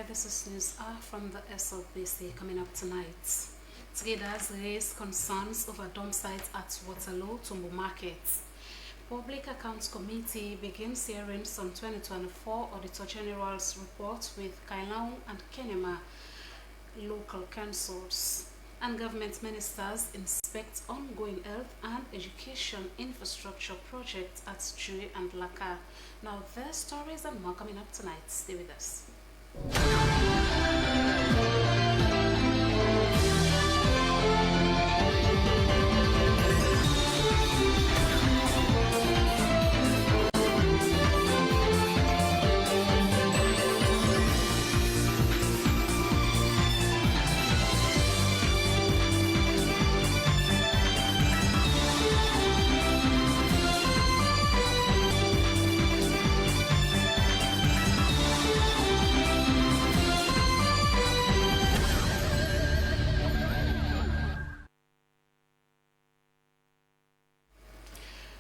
Hi, this is News R from the SLBC coming up tonight. Traders raise concerns over dump sites at Waterloo Tumbo Market. Public Accounts Committee begins hearings on 2024 Auditor General's report with Kailong and Kenema local councils. And government ministers inspect ongoing health and education infrastructure projects at Chui and Laka. Now, their stories and more coming up tonight. Stay with us.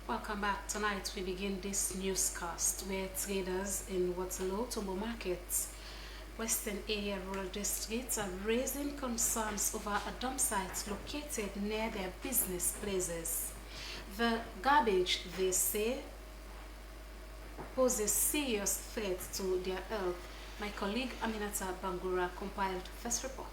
Welcome back. Tonight we begin this newscast where traders in Waterloo Tumbo Market, Western Area Rural Districts are raising concerns over a dump site located near their business places. The garbage, they say, poses serious threat to their health. My colleague Aminata Bangura compiled this report.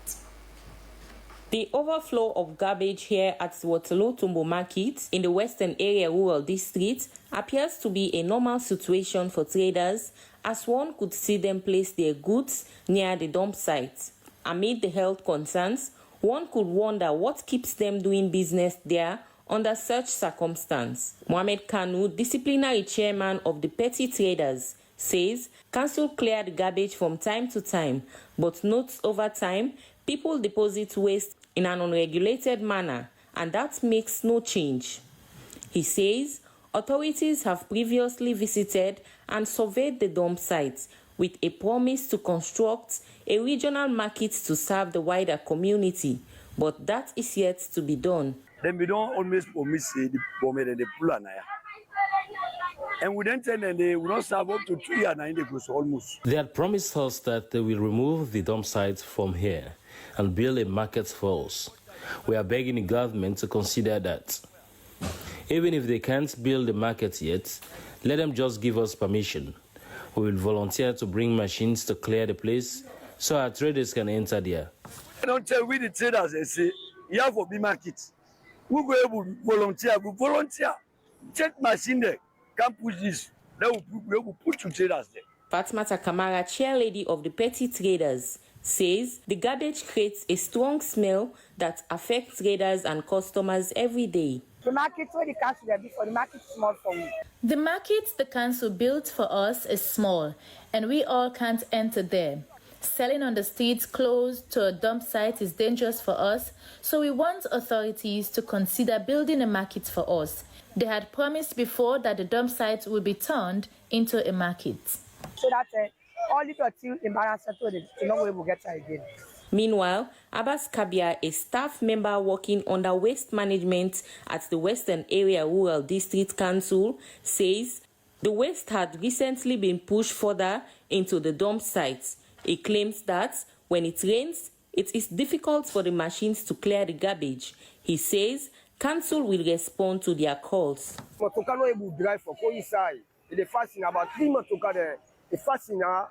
The overflow of garbage here at Waterloo Tumbo Market in the Western Area Rural District appears to be a normal situation for traders, as one could see them place their goods near the dump site. Amid the health concerns, one could wonder what keeps them doing business there under such circumstance. Mohamed Kanu, disciplinary chairman of the petty traders, says council clear the garbage from time to time, but notes over time people deposit waste in an unregulated manner, and that makes no change. He says authorities have previously visited and surveyed the dump sites with a promise to construct a regional market to serve the wider community, but that is yet to be done. Then we don't always promise the bomb and the plan. And we don't tell them they will not serve up to 2 years and they go almost. They had promised us that they will remove the dump sites from here and build a market for us. We are begging the government to consider that. Even if they can't build the market yet, let them just give us permission. We will volunteer to bring machines to clear the place so our traders can enter there. I don't tell we the traders, they say, you have to be market. We go able to volunteer. Take machine there, can't push this. Then we will put two traders there. Fatmata Kamara, chairlady of the petty traders, says the garbage creates a strong smell that affects traders and customers every day. The market where the council there before, the market is small for me. The market the council built for us is small, and we all can't enter there. Selling on the streets close to a dump site is dangerous for us, so we want authorities to consider building a market for us. They had promised before that the dump site would be turned into a market. So that all it until imbalance settled, to know where we get her again. Meanwhile, Abbas Kabia, a staff member working under waste management at the Western Area Rural District Council, says the waste had recently been pushed further into the dump sites. He claims that when it rains, it is difficult for the machines to clear the garbage. He says council will respond to their calls. Drive for coincide. The fasting about 3 months to the fasting on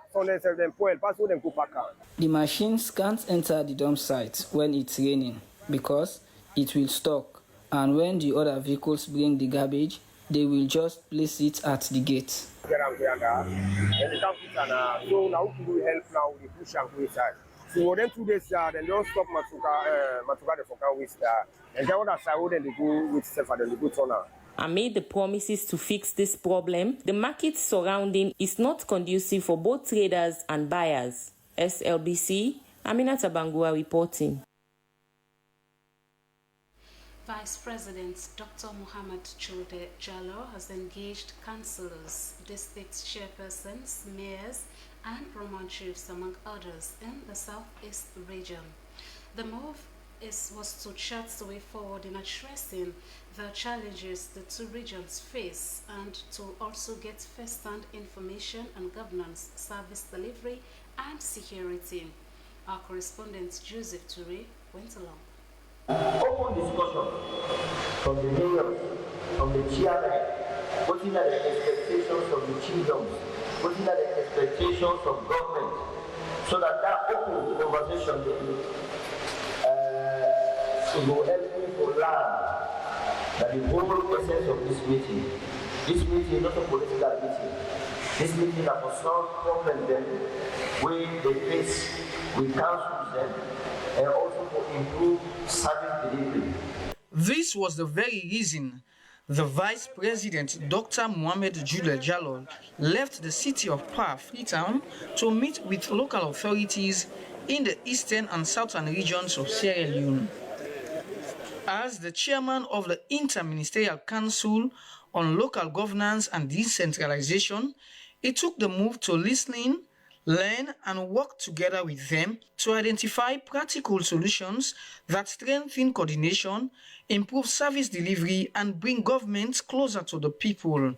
the machines can't enter the dump site when it's raining because it will stuck, and when the other vehicles bring the garbage, they will just place it at the gate. So now we help now with the push and go inside. So then 2 days then don't stop Matuka the Fokan waste and then other side then they go with self and then they go turn out. Amid the promises to fix this problem, the market surrounding is not conducive for both traders and buyers. SLBC, Aminata Bangura reporting. Vice President Dr. Muhammad Chode Jallo has engaged councillors, district chairpersons, mayors, and Roman chiefs, among others, in the Southeast region. The move was to chart the way forward in addressing the challenges the two regions face and to also get first-hand information on governance, service delivery, and security. Our correspondent Joseph Toure went along. Open discussion from the mayors, from the chairman, looking at the expectations of the chiefdoms, looking at the expectations of government, so that open conversation will help me to learn that the whole essence of this meeting is not a political meeting. This meeting is to solve problems then where they face with councils them, and also to improve service delivery. This was the very reason the Vice President, Dr. Mohamed Jule Jalol, left the city of PAR, Freetown, to meet with local authorities in the eastern and southern regions of Sierra Leone. As the chairman of the Inter-Ministerial Council on Local Governance and Decentralization, he took the move to listen, learn and work together with them to identify practical solutions that strengthen coordination, improve service delivery and bring governments closer to the people.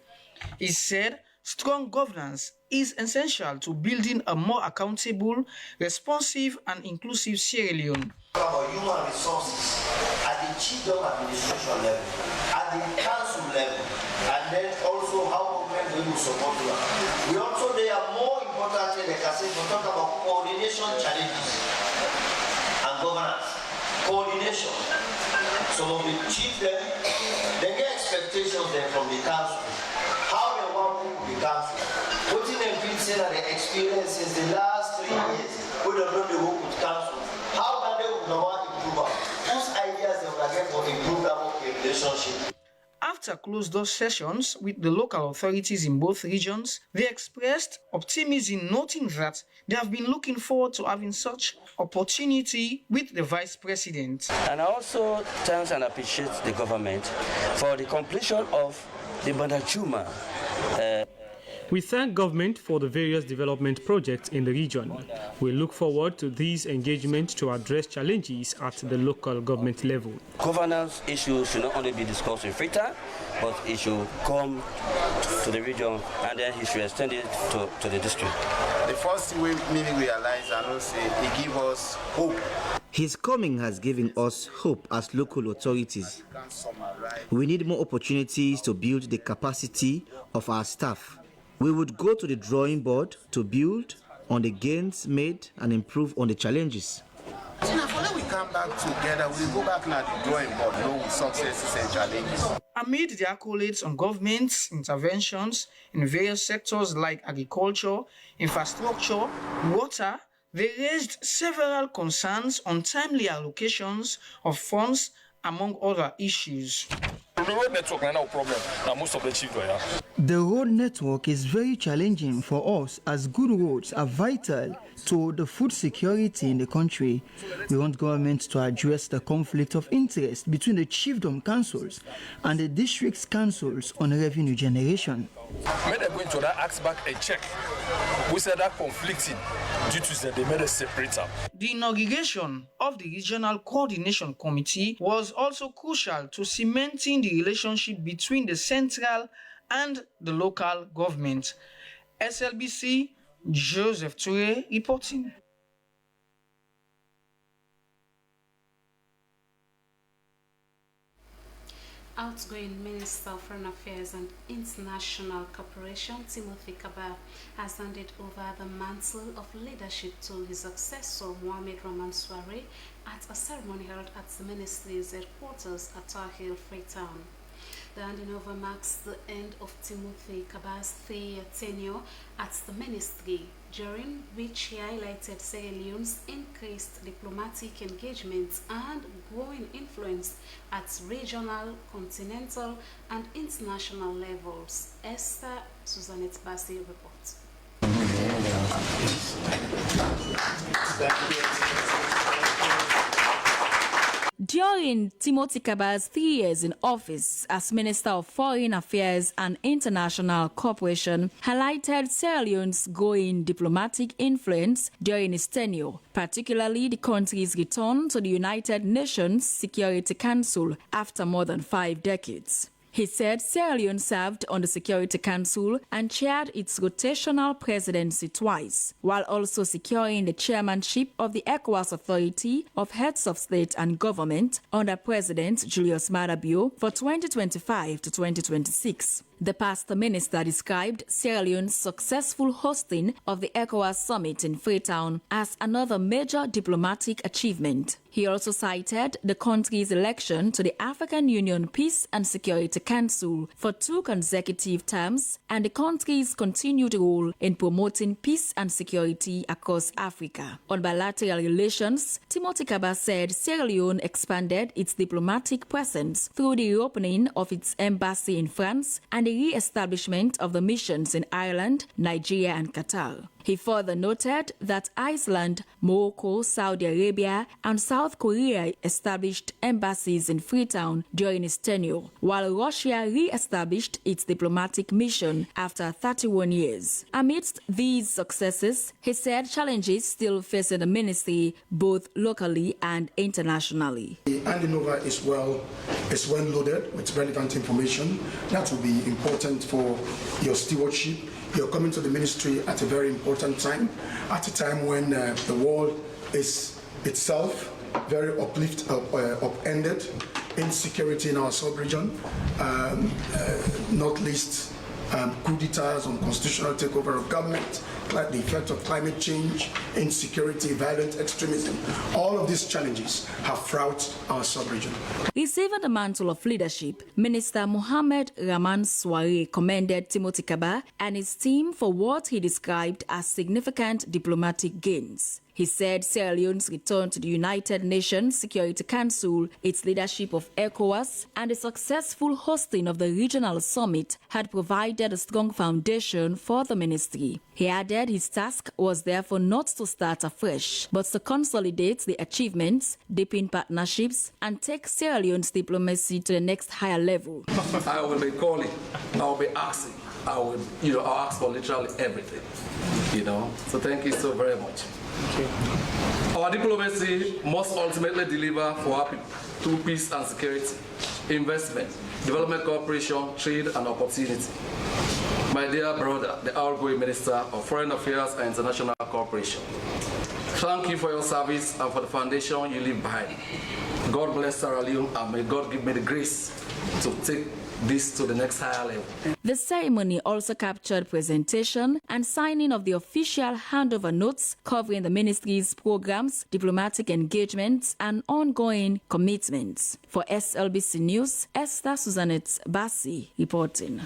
He said strong governance is essential to building a more accountable, responsive and inclusive Sierra Leone. About human resources at the chiefdom administration level, at the council level, and then also how government will support you. We also, they are more importantly, like I said, to talk about coordination challenges and governance. Coordination. Some of the chiefdom, they get expectations then from the council. How they want the council. Putting them in say that the experience since the last 3 years, we don't know the work with council. How can they improve? Whose ideas they will get for improve that working relationship? After closed-door sessions with the local authorities in both regions, they expressed optimism, noting that they have been looking forward to having such opportunity with the Vice President. And I also thank and appreciate the government for the completion of the Bandachuma. We thank government for the various development projects in the region. We look forward to these engagements to address challenges at the local government level. Governance issues should not only be discussed in Freetown, but it should come to the region and then it should extend it to the district. The first thing we really realize and also it gives us hope. His coming has given us hope as local authorities. We need more opportunities to build the capacity of our staff. We would go to the drawing board to build on the gains made and improve on the challenges. So now, when we come back together, we go back now to the drawing board, with successes and challenges. Amid the accolades on government's interventions in various sectors like agriculture, infrastructure, water, they raised several concerns on timely allocations of funds, among other issues. The road network is now a problem. Now most of the chief do have. The road network is very challenging for us as good roads are vital to the food security in the country. We want government to address the conflict of interest between the chiefdom councils and the district's councils on revenue generation. When they go into that, ask back a check. We said that conflicting due to that they made a separator. The inauguration of the Regional Coordination Committee was also crucial to cementing the relationship between the central and the local government. SLBC, Joseph Toure reporting. Outgoing Minister of Foreign Affairs and International Cooperation, Timothy Kabah, has handed over the mantle of leadership to his successor, Mohamed Roman Soare, at a ceremony held at the ministry's headquarters at Tar Hill, Freetown. The handing over marks the end of Timothy Kabah's 3-year tenure at the ministry, during which he highlighted Sierra Leone's increased diplomatic engagement and growing influence at regional, continental, and international levels. Esther Susanette Bassi reports. During Timothy Kabah's 3 years in office as Minister of Foreign Affairs and International Cooperation, highlighted Sierra Leone's growing diplomatic influence during his tenure, particularly the country's return to the United Nations Security Council after more than 5 decades. He said Sierra Leone served on the Security Council and chaired its rotational presidency twice, while also securing the chairmanship of the ECOWAS Authority of Heads of State and Government under President Julius Maada Bio for 2025 to 2026. The past minister described Sierra Leone's successful hosting of the ECOWAS summit in Freetown as another major diplomatic achievement. He also cited the country's election to the African Union Peace and Security Council for 2 consecutive terms and the country's continued role in promoting peace and security across Africa. On bilateral relations, Timothy Kaba said Sierra Leone expanded its diplomatic presence through the reopening of its embassy in France and the re-establishment of the missions in Ireland, Nigeria and Qatar. He further noted that Iceland, Morocco, Saudi Arabia and South Korea established embassies in Freetown during his tenure, while Russia re-established its diplomatic mission after 31 years. Amidst these successes, he said challenges still facing the ministry both locally and internationally. The handing over is well loaded with relevant information. That will be important for your stewardship. You're coming to the ministry at a very important time, at a time when the world is itself very upended, insecurity in our sub-region, not least coup d'etats, unconstitutional takeover of government, like the effect of climate change, insecurity, violent extremism. All of these challenges have fraught our sub-region. Receiving the mantle of leadership, Minister Mohamed Rahman Soare commended Timothy Kaba and his team for what he described as significant diplomatic gains. He said Sierra Leone's return to the United Nations Security Council, its leadership of ECOWAS, and the successful hosting of the regional summit had provided a strong foundation for the ministry. He added his task was therefore not to start afresh, but to consolidate the achievements, deepen partnerships, and take Sierra Leone's diplomacy to the next higher level. I will be calling, I will be asking, I'll ask for literally everything, So thank you so very much. Our diplomacy must ultimately deliver for our people through peace and security, investment, development cooperation, trade and opportunity. My dear brother, the outgoing Minister of Foreign Affairs and International Cooperation, thank you for your service and for the foundation you leave behind. God bless Sierra Leone and may God give me the grace to take this to the next higher level. The ceremony also captured presentation and signing of the official handover notes covering the ministry's programs, diplomatic engagements, and ongoing commitments. For SLBC News, Esther Susanette Bassi reporting.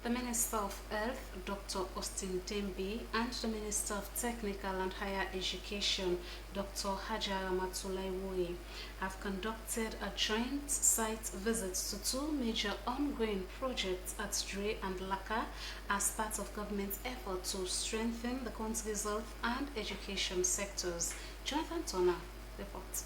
The Minister of Health, Dr. Austin Dembi, and the Minister of Technical and Higher Education, Dr. Hajara Matulaiwui, have conducted a joint site visit to 2 major ongoing projects at Dre and Laka as part of government effort to strengthen the country's health and education sectors. Jonathan Turner reports.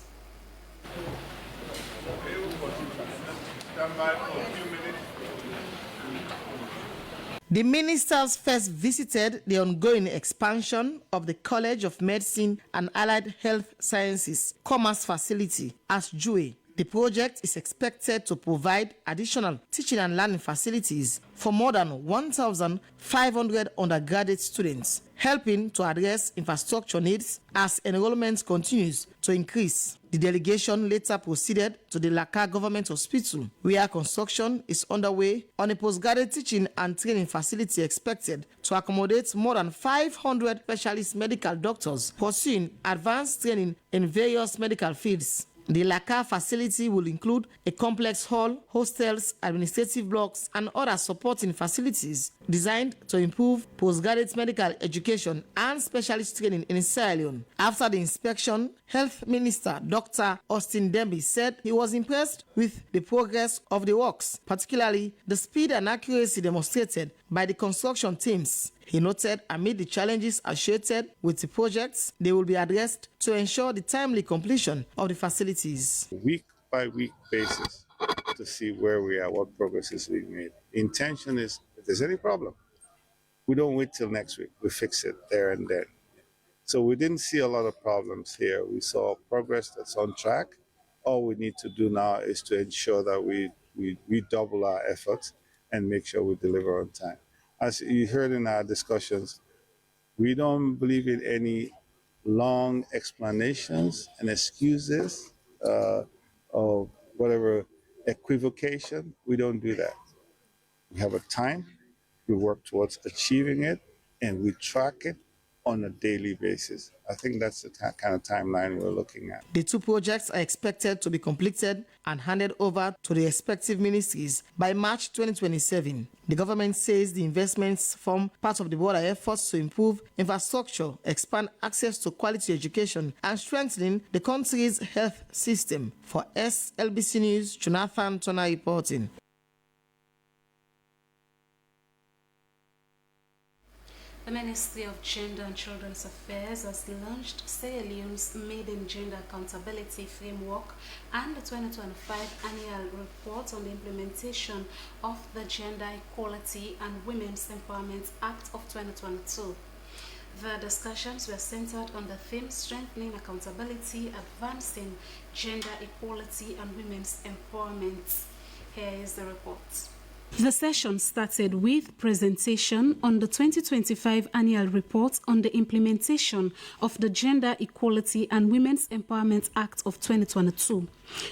The ministers first visited the ongoing expansion of the College of Medicine and Allied Health Sciences Commerce facility at Jue. The project is expected to provide additional teaching and learning facilities for more than 1,500 undergraduate students, helping to address infrastructure needs as enrollment continues to increase. The delegation later proceeded to the Laka Government Hospital, where construction is underway on a postgraduate teaching and training facility expected to accommodate more than 500 specialist medical doctors pursuing advanced training in various medical fields. The Laka facility will include a complex hall, hostels, administrative blocks, and other supporting facilities designed to improve postgraduate medical education and specialist training in Sierra Leone. After the inspection, Health Minister Dr. Austin Dembi said he was impressed with the progress of the works, particularly the speed and accuracy demonstrated by the construction teams. He noted amid the challenges associated with the projects, they will be addressed to ensure the timely completion of the facilities. Week by week basis to see where we are, what progress is being made. Intention is, if there's any problem, we don't wait till next week. We fix it there and then. So we didn't see a lot of problems here. We saw progress that's on track. All we need to do now is to ensure that we redouble our efforts and make sure we deliver on time. As you heard in our discussions, we don't believe in any long explanations and excuses or whatever equivocation. We don't do that. We have a time, we work towards achieving it, and we track it on a daily basis. I think that's the kind of timeline we're looking at. The two projects are expected to be completed and handed over to the respective ministries by March 2027. The government says the investments form part of the broader efforts to improve infrastructure, expand access to quality education, and strengthening the country's health system. For SLBC News, Jonathan Turner reporting. The Ministry of Gender and Children's Affairs has launched Sierra Leone's Maiden Gender Accountability Framework and the 2025 Annual Report on the implementation of the Gender Equality and Women's Empowerment Act of 2022. The discussions were centered on the theme Strengthening Accountability, Advancing Gender Equality and Women's Empowerment. Here is the report. The session started with presentation on the 2025 Annual Report on the implementation of the Gender Equality and Women's Empowerment Act of 2022.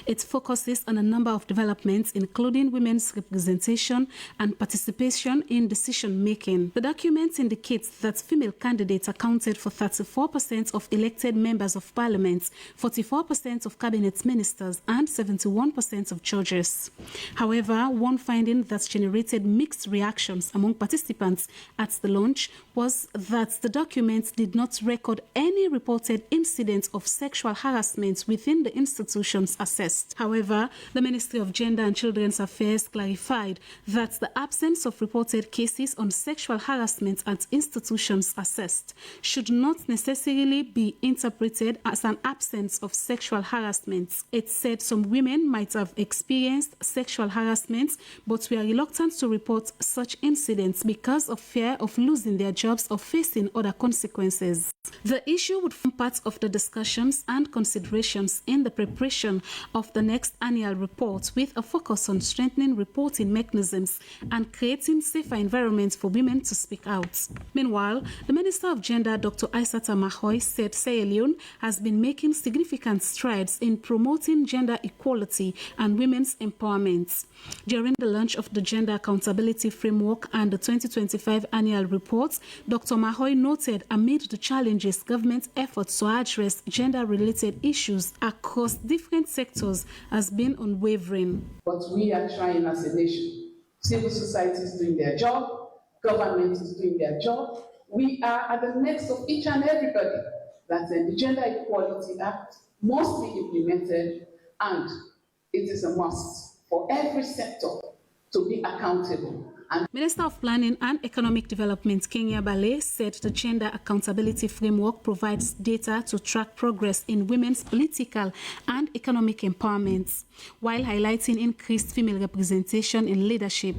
It focuses on a number of developments, including women's representation and participation in decision-making. The document indicates that female candidates accounted for 34% of elected members of parliament, 44% of cabinet ministers, and 71% of judges. However, one finding that generated mixed reactions among participants at the launch was that the document did not record any reported incidents of sexual harassment within the institutions assessed. However, the Ministry of Gender and Children's Affairs clarified that the absence of reported cases on sexual harassment at institutions assessed should not necessarily be interpreted as an absence of sexual harassment. It said some women might have experienced sexual harassment but were reluctant to report such incidents because of fear of losing their jobs or facing other consequences. The issue would form part of the discussions and considerations in the preparation of the next annual report, with a focus on strengthening reporting mechanisms and creating safer environments for women to speak out. Meanwhile, the Minister of Gender, Dr. Aissata Mahoy, said Sierra Leone has been making significant strides in promoting gender equality and women's empowerment. During the launch of the Gender Accountability Framework and the 2025 Annual Report, Dr. Mahoy noted amid the challenges, government efforts to address gender-related issues across different sectors has been unwavering. But we are trying as a nation. Civil society is doing their job, government is doing their job. We are at the next of each and everybody that the Gender Equality Act must be implemented, and it is a must for every sector to be accountable. Minister of Planning and Economic Development, Kenya Bale, said the Gender Accountability Framework provides data to track progress in women's political and economic empowerment, while highlighting increased female representation in leadership.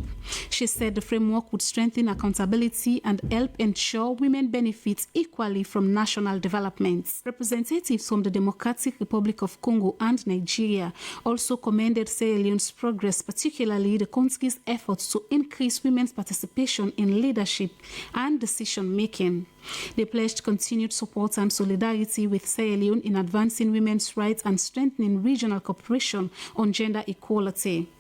She said the framework would strengthen accountability and help ensure women benefit equally from national developments. Representatives from the Democratic Republic of Congo and Nigeria also commended Sierra Leone's progress, particularly the country's efforts to increase women's participation in leadership and decision-making. They pledged continued support and solidarity with Sierra Leone in advancing women's rights and strengthening regional cooperation on gender equality.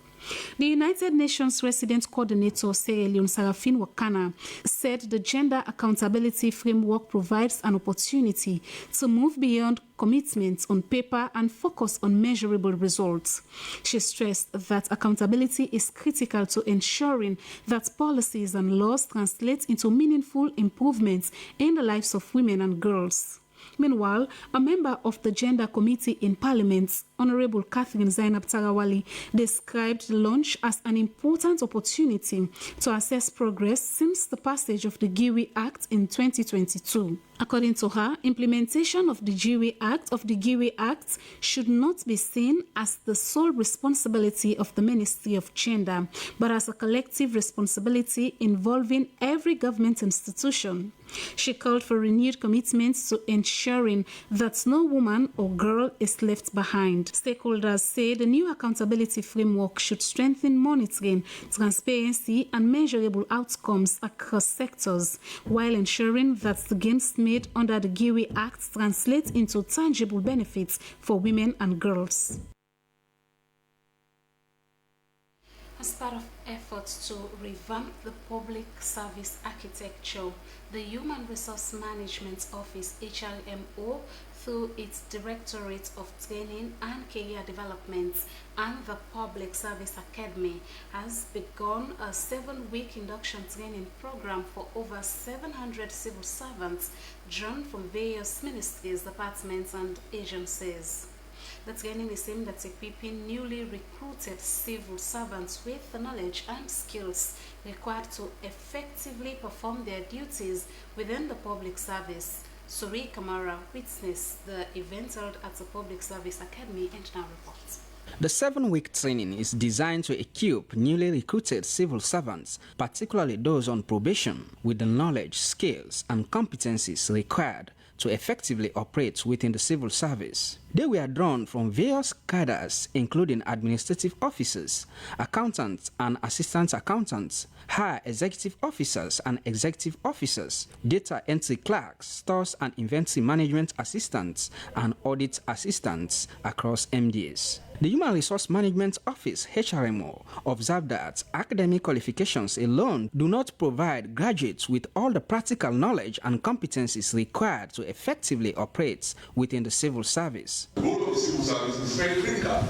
The United Nations Resident Coordinator Sierra Leone, Sarafin Wakana, said the Gender Accountability Framework provides an opportunity to move beyond commitments on paper and focus on measurable results. She stressed that accountability is critical to ensuring that policies and laws translate into meaningful improvements in the lives of women and girls. Meanwhile, a member of the Gender Committee in Parliament, Honorable Catherine Zainab Tarawali, described the launch as an important opportunity to assess progress since the passage of the GIWI Act in 2022. According to her, implementation of the GIWI Act should not be seen as the sole responsibility of the Ministry of Gender, but as a collective responsibility involving every government institution. She called for renewed commitments to ensuring that no woman or girl is left behind. Stakeholders say the new accountability framework should strengthen monitoring, transparency, and measurable outcomes across sectors, while ensuring that the gains made under the GIWI Act translate into tangible benefits for women and girls. As part of efforts to revamp the public service architecture, the Human Resource Management Office, HRMO, through its Directorate of Training and Career Development and the Public Service Academy, has begun a 7-week induction training program for over 700 civil servants drawn from various ministries, departments, and agencies. The training is aimed at equipping newly recruited civil servants with the knowledge and skills required to effectively perform their duties within the public service. Suri Kamara witnessed the event held at the Public Service Academy and now reports. The 7-week training is designed to equip newly recruited civil servants, particularly those on probation, with the knowledge, skills, and competencies required to effectively operate within the civil service. They were drawn from various cadres, including administrative officers, accountants and assistant accountants, higher executive officers and executive officers, data entry clerks, stores and inventory management assistants, and audit assistants across MDAs. The Human Resource Management Office, HRMO, observed that academic qualifications alone do not provide graduates with all the practical knowledge and competencies required to effectively operate within the civil service. The role of the civil service is very critical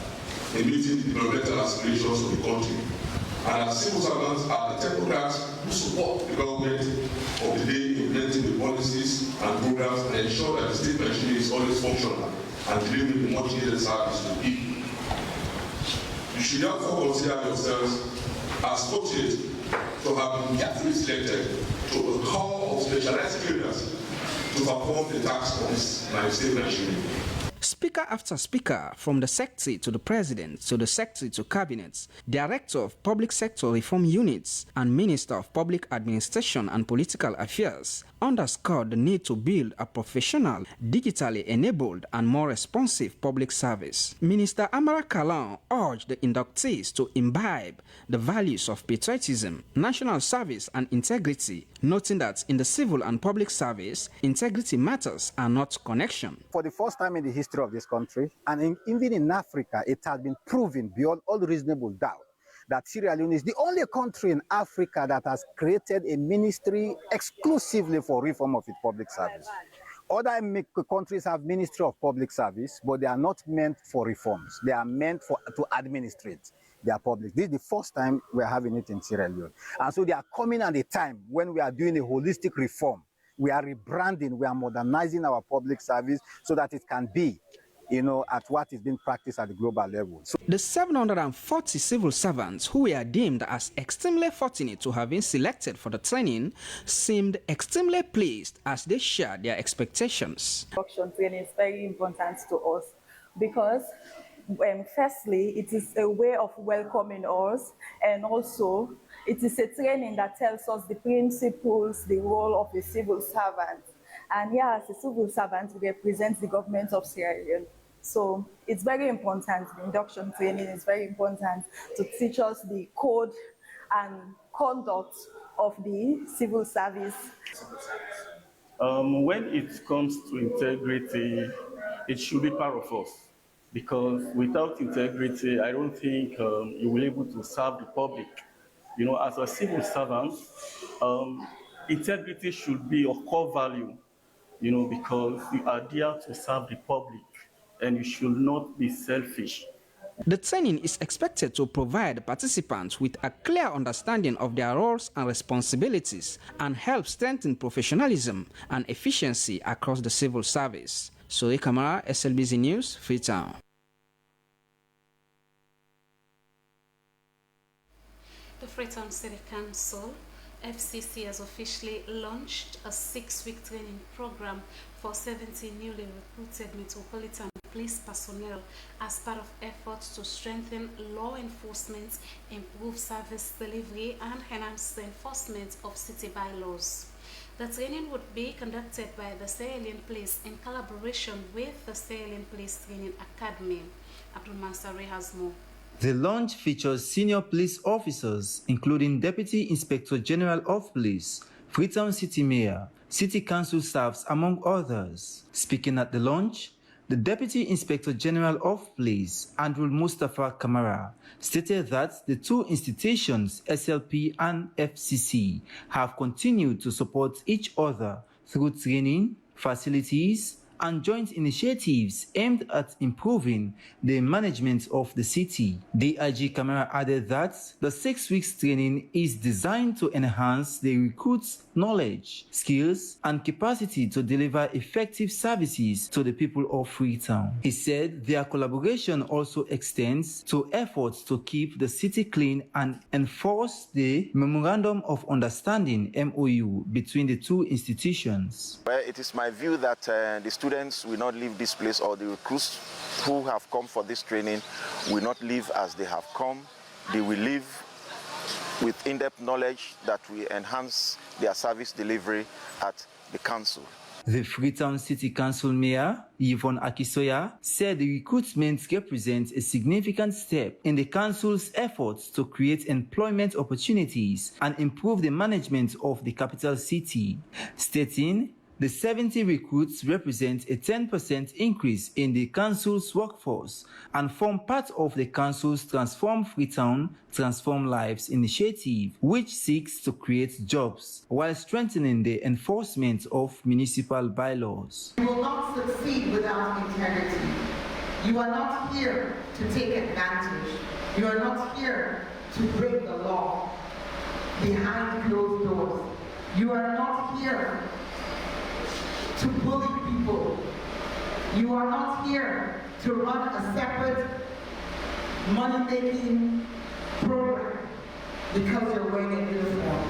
in meeting the developmental aspirations of the country. And as civil servants are the technocrats who support the government of the day, implementing the policies and programs and ensure that the state machinery is always functional and delivering the much needed service to people. You should therefore consider yourselves as fortunate to have been carefully selected to a core of specialized trainers to perform the tasks of this state machinery. Speaker after speaker, from the Secretary to the President to the Secretary to Cabinet, Director of Public Sector Reform Units, and Minister of Public Administration and Political Affairs, underscored the need to build a professional, digitally enabled, and more responsive public service. Minister Amara Kalan urged the inductees to imbibe the values of patriotism, national service, and integrity, noting that in the civil and public service, integrity matters and not connection. For the first time in the history of this country, and even in Africa, it has been proven beyond all reasonable doubt that Sierra Leone is the only country in Africa that has created a ministry exclusively for reform of its public service. Other countries have ministry of public service, but they are not meant for reforms. They are meant to administrate their public. This is the first time we are having it in Sierra Leone. And so they are coming at a time when we are doing a holistic reform. We are rebranding, we are modernizing our public service so that it can be, at what is being practiced at the global level. So the 740 civil servants who were deemed as extremely fortunate to have been selected for the training seemed extremely pleased as they shared their expectations. Induction training is very important to us because firstly, it is a way of welcoming us, and also it is a training that tells us the principles, the role of a civil servant. And here, as a civil servant, we represent the government of Sierra Leone. So it's very important. The induction training is very important to teach us the code and conduct of the civil service. When it comes to integrity, it should be part of us. Because without integrity, I don't think you will be able to serve the public. As a civil servant, integrity should be your core value. Because you are there to serve the public and you should not be selfish. The training is expected to provide participants with a clear understanding of their roles and responsibilities and help strengthen professionalism and efficiency across the civil service. Suri Kamara, SLBC News, Freetown. The Freetown City Council FCC has officially launched a 6-week training program for 70 newly recruited Metropolitan Police personnel as part of efforts to strengthen law enforcement, improve service delivery, and enhance the enforcement of city bylaws. The training would be conducted by the Sierra Leone Police in collaboration with the Sierra Leone Police Training Academy. Abdul Mansari has more. The launch features senior police officers, including Deputy Inspector General of Police, Freetown City Mayor, City Council staffs, among others. Speaking at the launch, the Deputy Inspector General of Police, Andrew Mustafa Kamara, stated that the two institutions, SLP and FCC, have continued to support each other through training, facilities, and joint initiatives aimed at improving the management of the city. DIG Kamara added that the 6 weeks training is designed to enhance the recruits' knowledge, skills, and capacity to deliver effective services to the people of Freetown. He said their collaboration also extends to efforts to keep the city clean and enforce the Memorandum of Understanding (MOU) between the two institutions. Well, it is my view that the students will not leave this place, or the recruits who have come for this training will not leave as they have come. They will leave with in-depth knowledge that will enhance their service delivery at the council. The Freetown City Council Mayor, Yvonne Akisoya, said the recruitment represents a significant step in the council's efforts to create employment opportunities and improve the management of the capital city, stating the 70 recruits represent a 10% increase in the council's workforce and form part of the council's Transform Freetown, Transform Lives initiative, which seeks to create jobs while strengthening the enforcement of municipal bylaws. You will not succeed without integrity. You are not here to take advantage. You are not here to break the law behind closed doors. You are not here to bully people. You are not here to run a separate money-making program because you're wearing a uniform.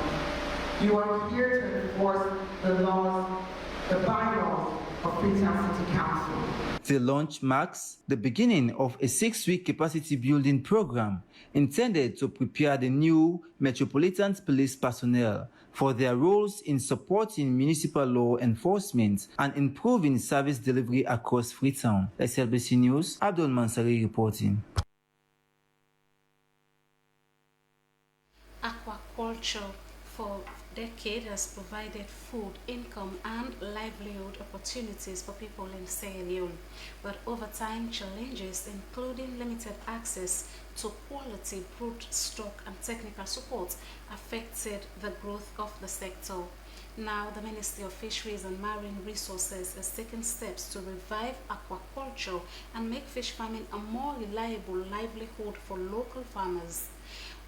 You are here to enforce the laws, the bylaws of Freetown City Council. The launch marks the beginning of a 6-week capacity building program intended to prepare the new Metropolitan Police personnel for their roles in supporting municipal law enforcement and improving service delivery across Freetown. SLBC News, Abdul Mansari reporting. Aquaculture for decades has provided food, income, and livelihood opportunities for people in Sierra Leone. But over time, challenges including limited access to quality brood stock and technical support affected the growth of the sector. Now, the Ministry of Fisheries and Marine Resources is taking steps to revive aquaculture and make fish farming a more reliable livelihood for local farmers.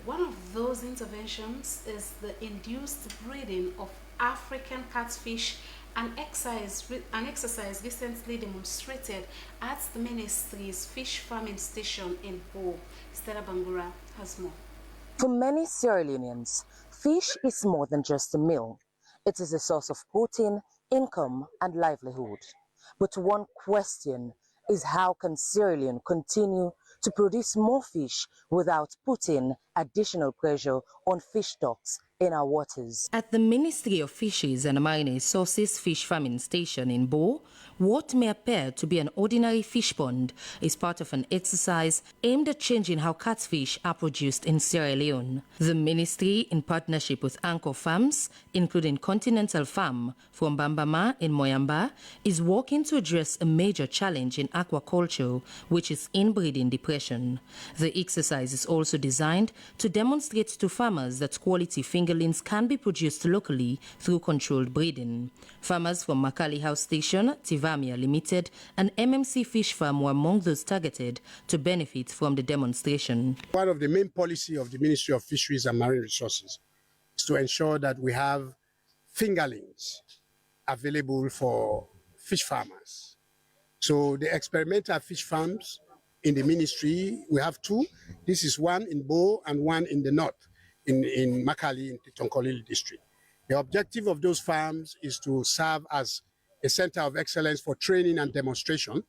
One of those interventions is the induced breeding of African catfish, an exercise recently demonstrated at the Ministry's fish farming station in Bo. Stella Bangura has more. For many Sierra Leoneans, fish is more than just a meal. It is a source of protein, income, and livelihood. But one question is, how can Sierra Leone continue to produce more fish without putting additional pressure on fish stocks in our waters? At the Ministry of Fisheries and Marine Resources fish farming station in Bo, what may appear to be an ordinary fish pond is part of an exercise aimed at changing how catfish are produced in Sierra Leone. The ministry, in partnership with Anchor Farms, including Continental Farm from Bambama in Moyamba, is working to address a major challenge in aquaculture, which is inbreeding depression. The exercise is also designed to demonstrate to farmers that quality fingerlings can be produced locally through controlled breeding. Farmers from Makali House Station, Tivamia Limited, and MMC Fish Farm were among those targeted to benefit from the demonstration. One of the main policy of the Ministry of Fisheries and Marine Resources is to ensure that we have fingerlings available for fish farmers. So the experimental fish farms in the ministry, we have two. This is one in Bo and one in the north, in Makali, in the Tonkolili district. The objective of those farms is to serve as a center of excellence for training and demonstration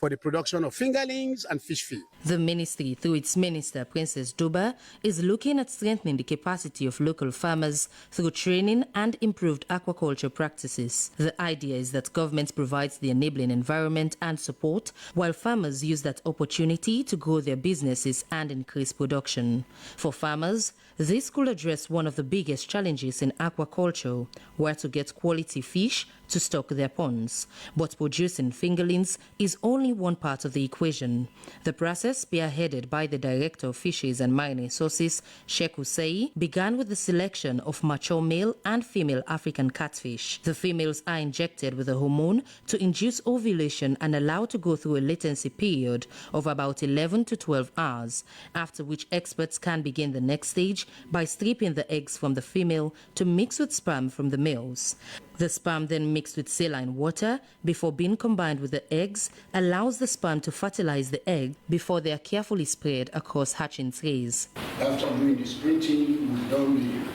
for the production of fingerlings and fish feed. The ministry, through its minister, Princess Duba, is looking at strengthening the capacity of local farmers through training and improved aquaculture practices. The idea is that government provides the enabling environment and support, while farmers use that opportunity to grow their businesses and increase production. For farmers, this could address one of the biggest challenges in aquaculture, where to get quality fish to stock their ponds. But producing fingerlings is only one part of the equation. The process, spearheaded by the Director of Fisheries and Marine Resources, Sheikh Hussein, began with the selection of mature male and female African catfish. The females are injected with a hormone to induce ovulation and allowed to go through a latency period of about 11 to 12 hours, after which experts can begin the next stage by stripping the eggs from the female to mix with sperm from the males. The sperm, then mixed with saline water before being combined with the eggs, allows the sperm to fertilize the egg before they are carefully spread across hatching trays. After doing the splitting, we've done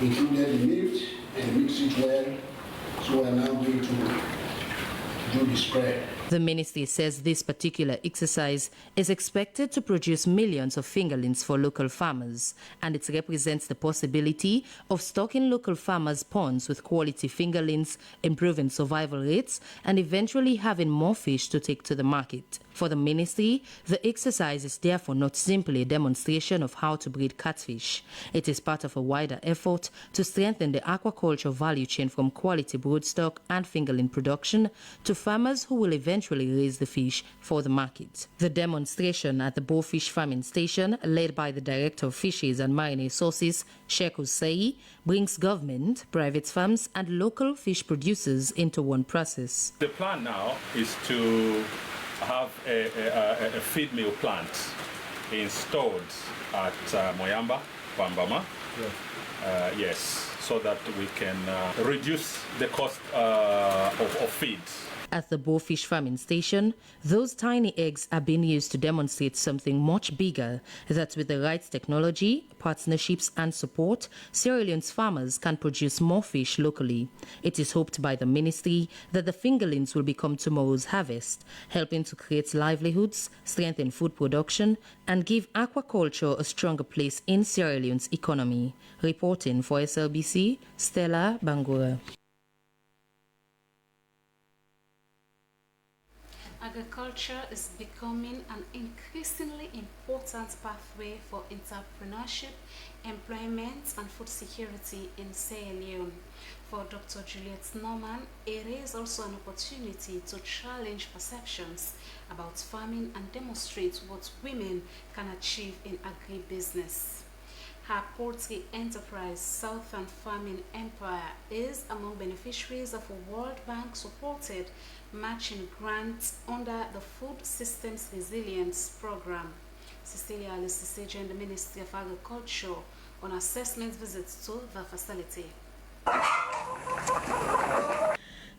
included the meat and mix it well, so we're now going to do the spread. The ministry says this particular exercise is expected to produce millions of fingerlings for local farmers, and it represents the possibility of stocking local farmers' ponds with quality fingerlings, improving survival rates, and eventually having more fish to take to the market. For the ministry, the exercise is therefore not simply a demonstration of how to breed catfish. It is part of a wider effort to strengthen the aquaculture value chain from quality broodstock and fingerling production to farmers who will eventually raise the fish for the market. The demonstration at the Bofish Farming Station, led by the Director of Fisheries and Marine Resources, Sheikh Hussein, brings government, private farms and local fish producers into one process. The plan now is to have a feed mill plant installed at Moyamba, Bambama. Yes, so that we can reduce the cost of feed. At the Bofish Farming Station, those tiny eggs are being used to demonstrate something much bigger, that with the right technology, partnerships and support, Sierra Leone's farmers can produce more fish locally. It is hoped by the ministry that the fingerlings will become tomorrow's harvest, helping to create livelihoods, strengthen food production, and give aquaculture a stronger place in Sierra Leone's economy. Reporting for SLBC, Stella Bangura. Agriculture is becoming an increasingly important pathway for entrepreneurship, employment, and food security in Sierra Leone. For Dr. Juliet Norman, it is also an opportunity to challenge perceptions about farming and demonstrate what women can achieve in agribusiness. Her poultry enterprise, Southern Farming Empire, is among beneficiaries of a World Bank-supported matching grant under the Food Systems Resilience Program. Cecilia Alessise joined the Ministry of Agriculture on assessment visits to the facility.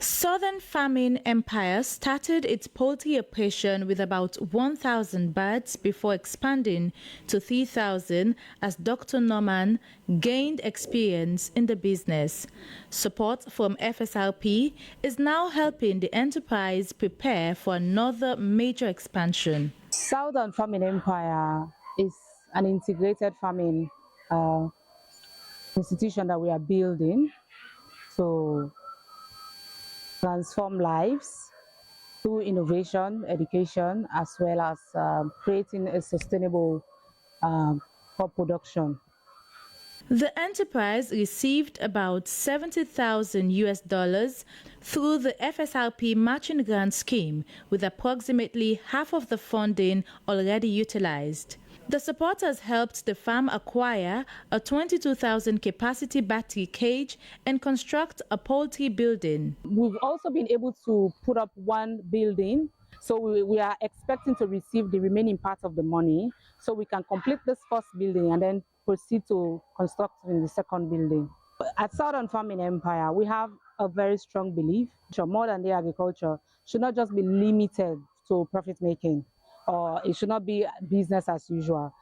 Southern Farming Empire started its poultry operation with about 1,000 birds before expanding to 3,000 as Dr. Norman gained experience in the business. Support from FSRP is now helping the enterprise prepare for another major expansion. Southern Farming Empire is an integrated farming institution that we are building to transform lives through innovation, education, as well as creating a sustainable crop production. The enterprise received about $70,000 through the FSRP matching grant scheme, with approximately half of the funding already utilized. The support has helped the farm acquire a 22,000 capacity battery cage and construct a poultry building. We've also been able to put up one building, so we are expecting to receive the remaining part of the money so we can complete this first building and then proceed to constructing the second building. At Southern Farming Empire, we have a very strong belief that modern day agriculture should not just be limited to profit making, or it should not be business as usual.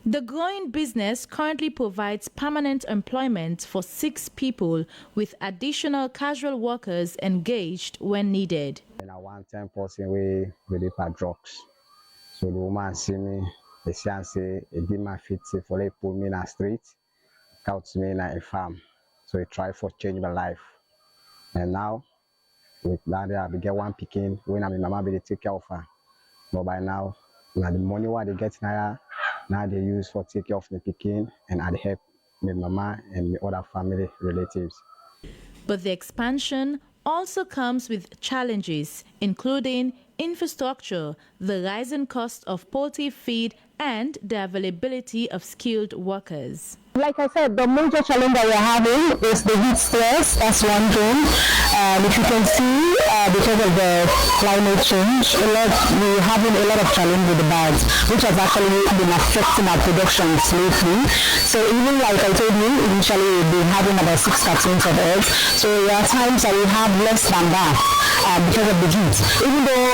The growing business currently provides permanent employment for 6 people with additional casual workers engaged when needed. And I want 10 person we really for drugs. So the woman see me, they say, it did my fit for they put me in a street, couch me in a farm. So I try for change my life. And now, with that, I get one picking when I'm in my mama, they take care of her. But by now the money what they get now they use for take care of the picking and I'd help my mama and my other family relatives. But the expansion also comes with challenges, including infrastructure, the rising cost of poultry feed, and the availability of skilled workers. Like I said, the major challenge that we're having is the heat stress. That's one thing. If you can see, because of the climate change, we're having a lot of challenge with the birds, which has actually been affecting our productions lately. So even like I told you, initially we've been having about 6 cartons of eggs. So there are times that we have less than that because of the heat. Even though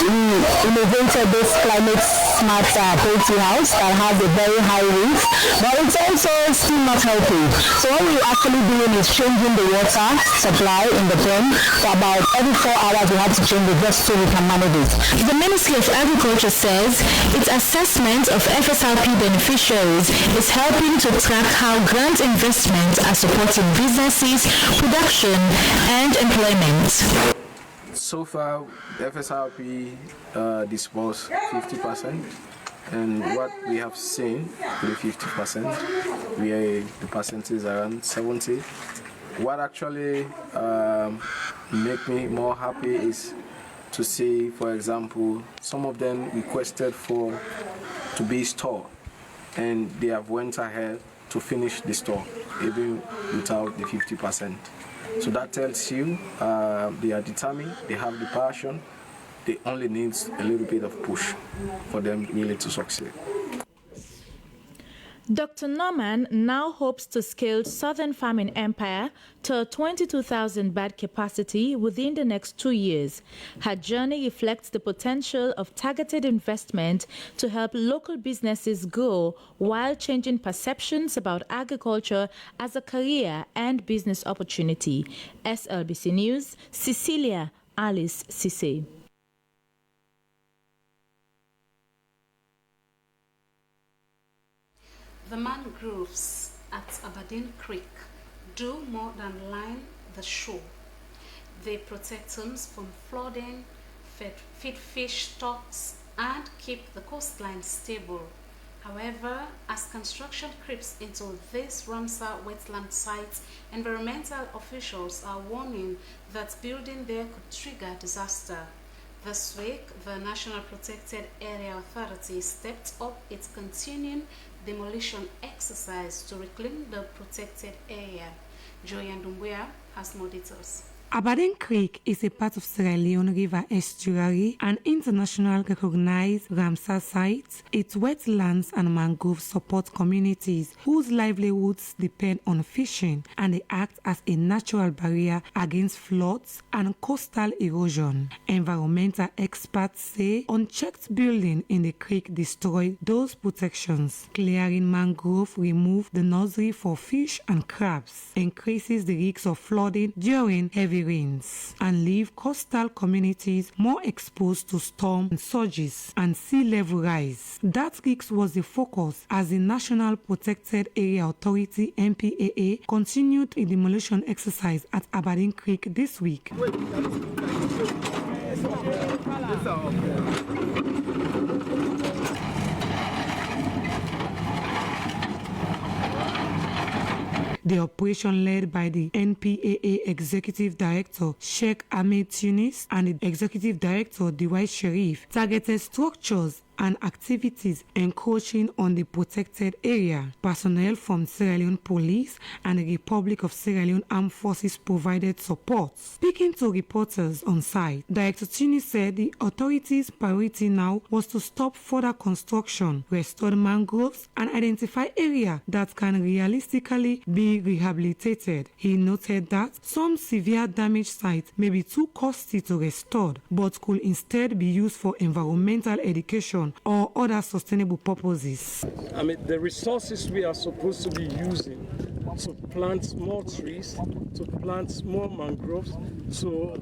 we innovated this climate smart poultry house that has a very high roof, but it's also still not helping. So what we're actually doing is changing the water supply in the pen. For about every 4 hours we have to change it just so we can manage it. The Ministry of Agriculture says its assessment of FSRP beneficiaries is helping to track how grant investments are supporting businesses, production and employment. So far, FSRP disbursed 50%. And what we have seen, the 50%, the percentage is around 70%. What actually make me more happy is to see, for example, some of them requested to be stored, and they have went ahead to finish the store, even without the 50%. So that tells you they are determined, they have the passion. They only need a little bit of push for them really to succeed. Dr. Norman now hopes to scale Southern Farming Empire to a 22,000 bird capacity within the next 2 years. Her journey reflects the potential of targeted investment to help local businesses grow while changing perceptions about agriculture as a career and business opportunity. SLBC News, Cecilia Alice Cisse. The mangroves at Aberdeen Creek do more than line the shore. They protect homes from flooding, feed fish stocks, and keep the coastline stable. However, as construction creeps into these Ramsar wetland sites, environmental officials are warning that building there could trigger disaster. This week, the National Protected Area Authority stepped up its continuing demolition exercise to reclaim the protected area. Joyan Dumbuya has more details. Aberdeen Creek is a part of Sierra Leone River Estuary, an international recognized Ramsar site. Its wetlands and mangroves support communities whose livelihoods depend on fishing, and they act as a natural barrier against floods and coastal erosion. Environmental experts say unchecked building in the creek destroy those protections. Clearing mangrove removes the nursery for fish and crabs, increases the risk of flooding during heavy rains, and leave coastal communities more exposed to storm surges and sea level rise. That risk was the focus as the National Protected Area Authority (NPAA) continued a demolition exercise at Aberdeen Creek this week. The operation, led by the NPAA Executive Director Sheikh Ahmed Tunis and the Executive Director Dwight Sharif, targeted structures and activities encroaching on the protected area. Personnel from Sierra Leone Police and the Republic of Sierra Leone Armed Forces provided support. Speaking to reporters on site, Director Tunis said the authorities' priority now was to stop further construction, restore mangroves, and identify areas that can realistically be rehabilitated. He noted that some severe damaged sites may be too costly to restore, but could instead be used for environmental education irrigation or other sustainable purposes. I mean, the resources we are supposed to be using to plant more trees, to plant more mangroves, to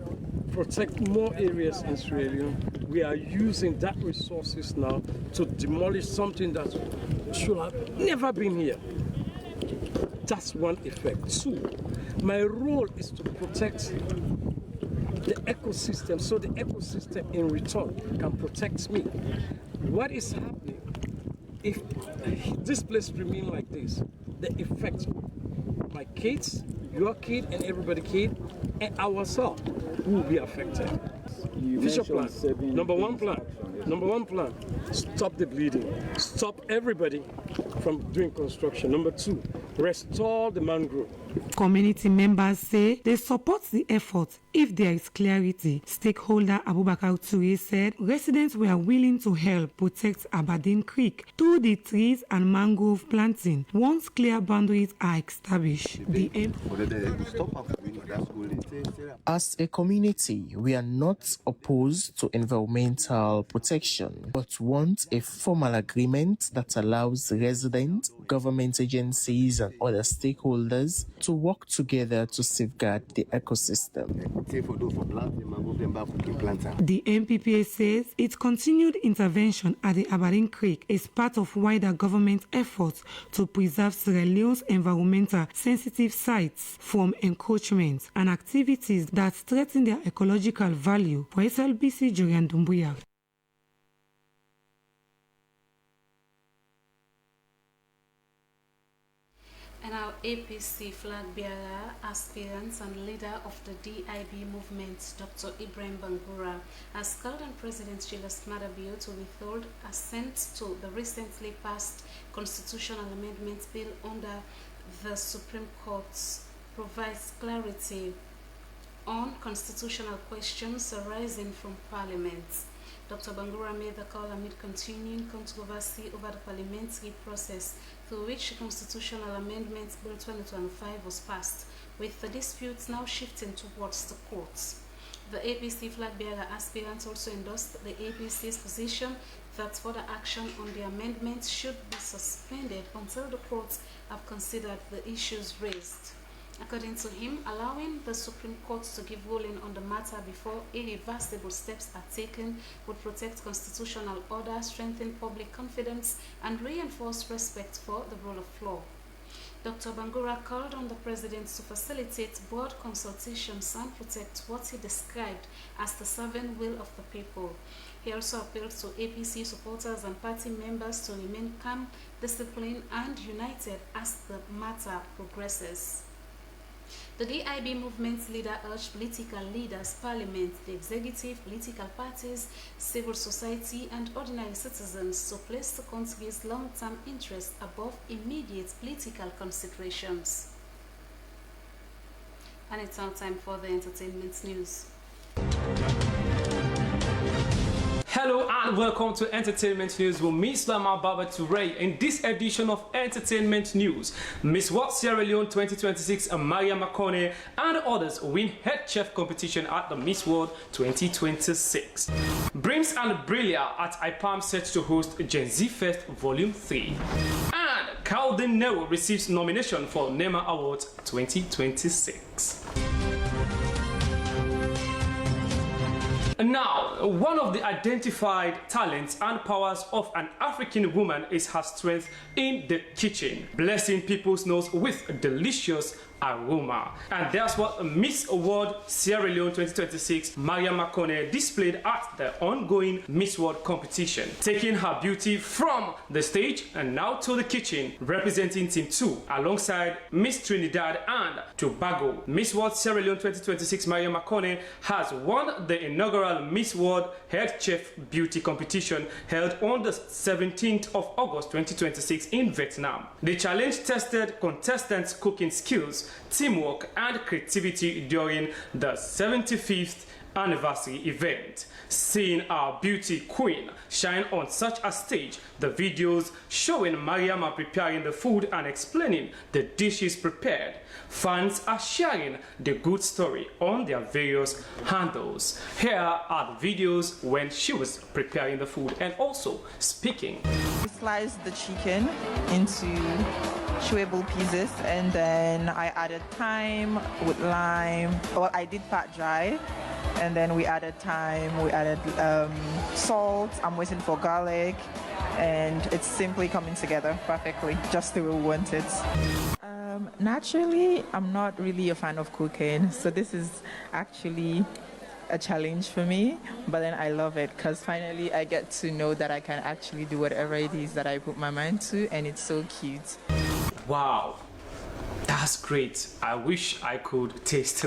protect more areas in Sierra Leone, we are using that resources now to demolish something that should have never been here. That's one effect. Two, my role is to protect the ecosystem, so the ecosystem in return can protect me. What is happening if this place remains like this? The effect, my kids, your kid, and everybody's kid, and ourselves will be affected. Fisher plan. Number one plan, stop the bleeding. Stop everybody from doing construction. Number two, restore the mangrove. Community members say they support the effort if there is clarity. Stakeholder Abubakar Toure said residents were willing to help protect Aberdeen Creek through the trees and mangrove planting once clear boundaries are established. As a community, we are not opposed to environmental protection, but want a formal agreement that allows residents, government agencies, and other stakeholders to work together to safeguard the ecosystem. The NPPA says its continued intervention at the Aberdeen Creek is part of wider government efforts to preserve Sierra Leone's environmental sensitive sites from encroachment and activities that threaten their ecological value. For SLBC, Julian Dumbuya. And our APC flag bearer, aspirant and leader of the DIB movement, Dr. Ibrahim Bangura, has called on President Julius Maada Bio to withhold assent to the recently passed constitutional amendment bill under the Supreme Court provides clarity on constitutional questions arising from Parliament. Dr. Bangura made the call amid continuing controversy over the parliamentary process through which the Constitutional Amendment Bill 2025 was passed, with the disputes now shifting towards the courts. The APC flag bearer aspirant also endorsed the APC's position that further action on the amendment should be suspended until the courts have considered the issues raised. According to him, allowing the Supreme Court to give ruling on the matter before irreversible steps are taken would protect constitutional order, strengthen public confidence, and reinforce respect for the rule of law. Dr. Bangura called on the President to facilitate broad consultations and protect what he described as the sovereign will of the people. He also appealed to APC supporters and party members to remain calm, disciplined, and united as the matter progresses. The DIB movement leader urged political leaders, parliament, the executive, political parties, civil society, and ordinary citizens to place the country's long-term interests above immediate political considerations. And it's now time for the entertainment news. Hello and welcome to Entertainment News with me, Slama Baba Toure. In this edition of Entertainment News, Miss World Sierra Leone 2026 Maria Makone and others win head chef competition at the Miss World 2026. Brims and Brilia at IPAM set to host Gen Z Fest Volume 3. And Calden Nero receives nomination for NEMA Awards 2026. Now, one of the identified talents and powers of an African woman is her strength in the kitchen, blessing people's nose with a delicious aroma. And that's what Miss World Sierra Leone 2026 Maria Makone displayed at the ongoing Miss World competition, taking her beauty from the stage and now to the kitchen, representing Team 2 alongside Miss Trinidad and Tobago. Miss World Sierra Leone 2026 Maria Makone has won the inaugural Miss World Head Chef Beauty competition held on the 17th of August 2026 in Vietnam. The challenge tested contestants' cooking skills, teamwork, and creativity during the 75th anniversary event. Seeing our beauty queen shine on such a stage, the videos showing Mariama preparing the food and explaining the dishes prepared, fans are sharing the good story on their various handles. Here are the videos when she was preparing the food and also speaking. We sliced the chicken into chewable pieces, and then I added thyme with lime. Well, I did pat dry, and then we added thyme, we added salt. I'm waiting for garlic, and it's simply coming together perfectly, just the way we want it. Naturally, I'm not really a fan of cooking, so this is actually a challenge for me, but then I love it because finally I get to know that I can actually do whatever it is that I put my mind to, and it's so cute. Wow, that's great. I wish I could taste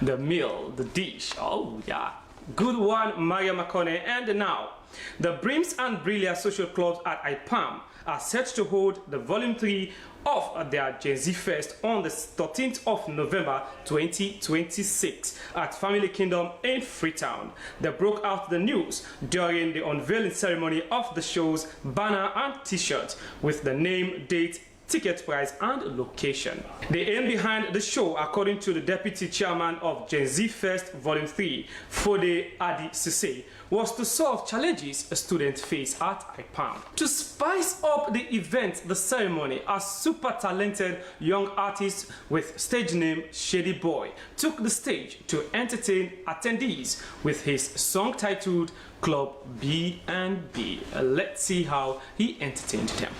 the meal, the dish. Oh yeah, good one, Maria Makone. And now, the Brims and Brillia social clubs at IPAM are set to hold the Volume 3 of their Gen Z Fest on the 13th of November 2026 at Family Kingdom in Freetown. They broke out the news during the unveiling ceremony of the show's banner and t-shirt with the name, date, ticket price and location. The aim behind the show, according to the Deputy Chairman of Gen Z Fest Volume 3, Fode Adi Sise, was to solve challenges students face at IPAM. To spice up the event, the ceremony, a super talented young artist with stage name Shady Boy took the stage to entertain attendees with his song titled Club B&B. Let's see how he entertained them.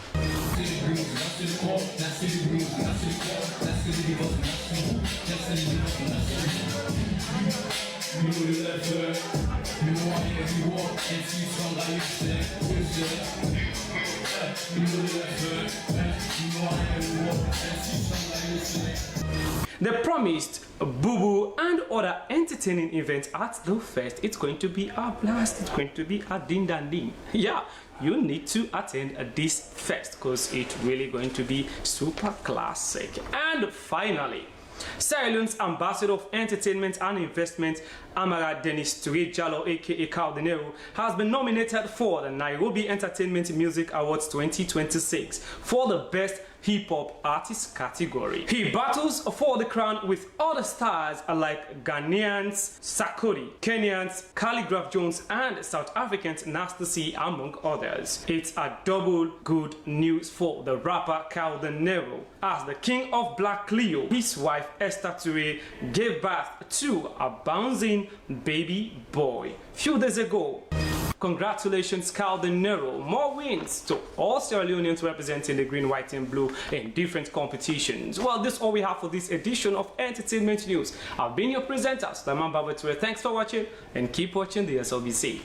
They promised boo-boo and other entertaining events at the fest. It's going to be a blast. It's going to be a ding-dang-ding. Yeah, you need to attend this fest because it's really going to be super classic. And finally, Sierra Leone's Ambassador of Entertainment and Investment, Amara Dennis Touré Jallo, aka Caldenero, has been nominated for the Nairobi Entertainment Music Awards 2026 for the Best Hip-Hop Artist category. He battles for the crown with other stars like Ghanaians Sarkodie, Kenyans Calligraph Jones, and South Africans Nasty C, among others. It's a double good news for the rapper Caldenero, as the king of Black Cleo, his wife Esther Touré, gave birth to a bouncing baby boy few days ago. Congratulations, Caldenero. More wins to all Sierra Leoneans representing the green, white, and blue in different competitions. Well, this is all we have for this edition of Entertainment News. I've been your presenter, Sulaiman Babature. Thanks for watching and keep watching the SLBC.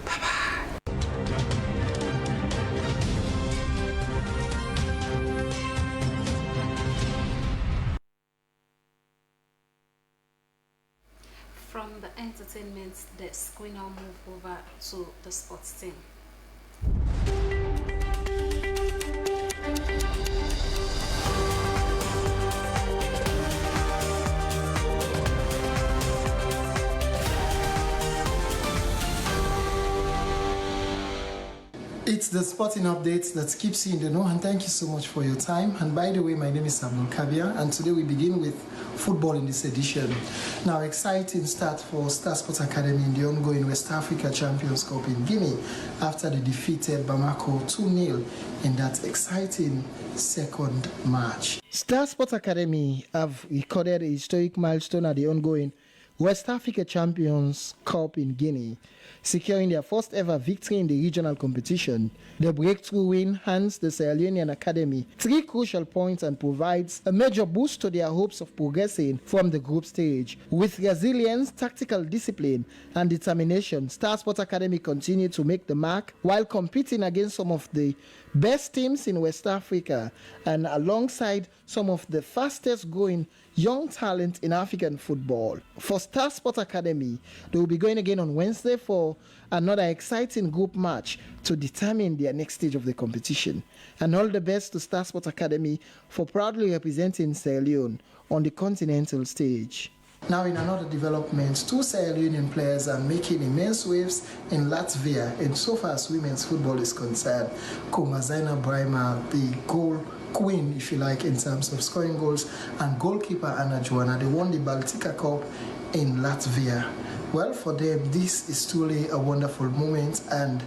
Bye-bye. From the entertainment desk, we now move over to the sports team. It's the sporting updates that keeps you in the know, and thank you so much for your time. And by the way, my name is Abdul Kabia, and today we begin with football in this edition. Now, exciting start for Star Sports Academy in the ongoing West Africa Champions Cup in Guinea after they defeated Bamako 2-0 in that exciting second match. Star Sports Academy have recorded a historic milestone at the ongoing West Africa Champions Cup in Guinea, securing their first ever victory in the regional competition. The breakthrough win hands the Sierra Leonean Academy 3 crucial points and provides a major boost to their hopes of progressing from the group stage. With resilience, tactical discipline, and determination, Star Sports Academy continue to make the mark while competing against some of the best teams in West Africa and alongside some of the fastest growing young talent in African football. For Star Sports Academy, they will be going again on Wednesday for another exciting group match to determine their next stage of the competition. And all the best to Star Sports Academy for proudly representing Sierra Leone on the continental stage. Now, in another development, two Sierra Leonean players are making immense waves in Latvia insofar as women's football is concerned. Kumbazaina Brahima, the goal queen, if you like, in terms of scoring goals, and goalkeeper Anna Joanna, they won the Baltica Cup in Latvia. Well, for them, this is truly a wonderful moment and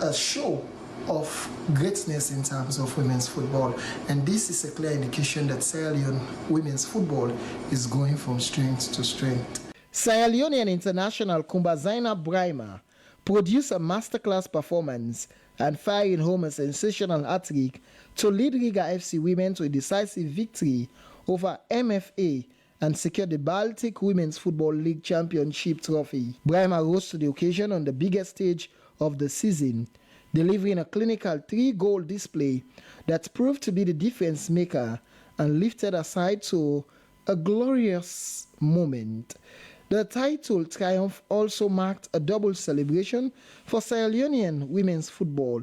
a show of greatness in terms of women's football, and this is a clear indication that Sierra Leone women's football is going from strength to strength. Sierra Leonean international Kumbazaina Brahima produced a masterclass performance and firing home a sensational hat-trick to lead Riga FC women to a decisive victory over MFA and secure the Baltic Women's Football League Championship trophy. Brahima rose to the occasion on the biggest stage of the season, delivering a clinical 3-goal display that proved to be the difference maker and lifted her side to a glorious moment. The title triumph also marked a double celebration for Sierra Leonean women's football,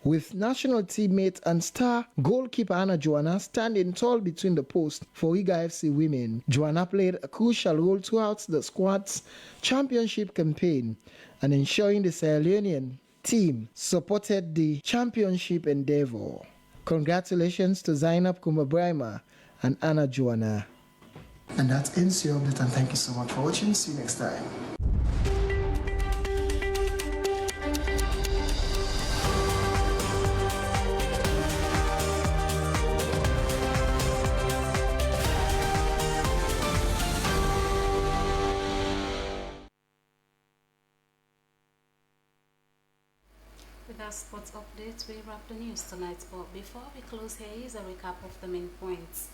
with national teammate and star goalkeeper Anna Joanna standing tall between the posts for Riga FC women. Joanna played a crucial role throughout the squad's championship campaign and ensuring the Sierra Leonean team supported the championship endeavor. Congratulations to Zainab Kumbabrahima and Anna Joanna. And that ends your update, and thank you so much for watching. See you next time. With our sports update, we wrap the news tonight, but before we close, here is a recap of the main points.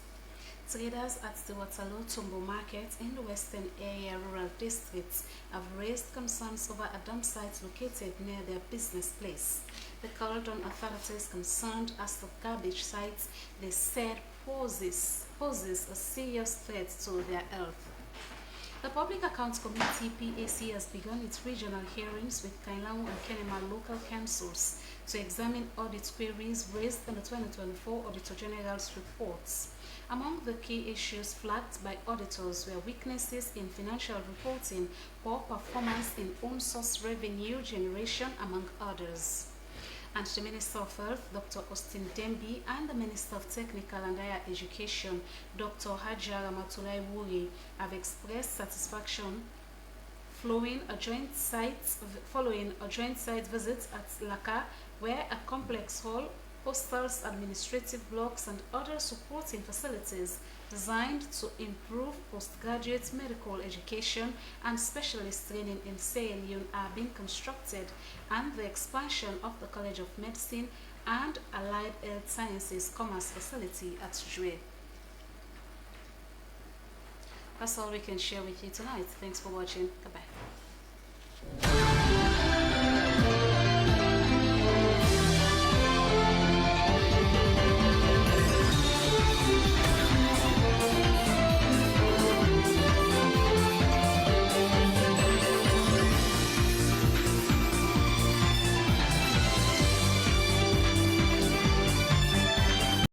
Traders at the Waterloo Tumbo Market in the Western Area Rural Districts have raised concerns over a dump site located near their business place. They called on authorities concerned as the garbage site they said poses a serious threat to their health. The Public Accounts Committee PAC has begun its regional hearings with Kailamu and Kenema local councils to examine audit queries raised in the 2024 Auditor General's reports. Among the key issues flagged by auditors were weaknesses in financial reporting, poor performance in own source revenue generation, among others. And the Minister of Health, Dr. Austin Dembi, and the Minister of Technical and Higher Education, Dr. Hajar Ramatulai Wuri, have expressed satisfaction following a joint site visit at Laka, where a complex hall, hostels, administrative blocks, and other supporting facilities designed to improve postgraduate medical education and specialist training in Sierra Leone are being constructed, and the expansion of the College of Medicine and Allied Health Sciences Commerce facility at Jue. That's all we can share with you tonight. Thanks for watching. Goodbye.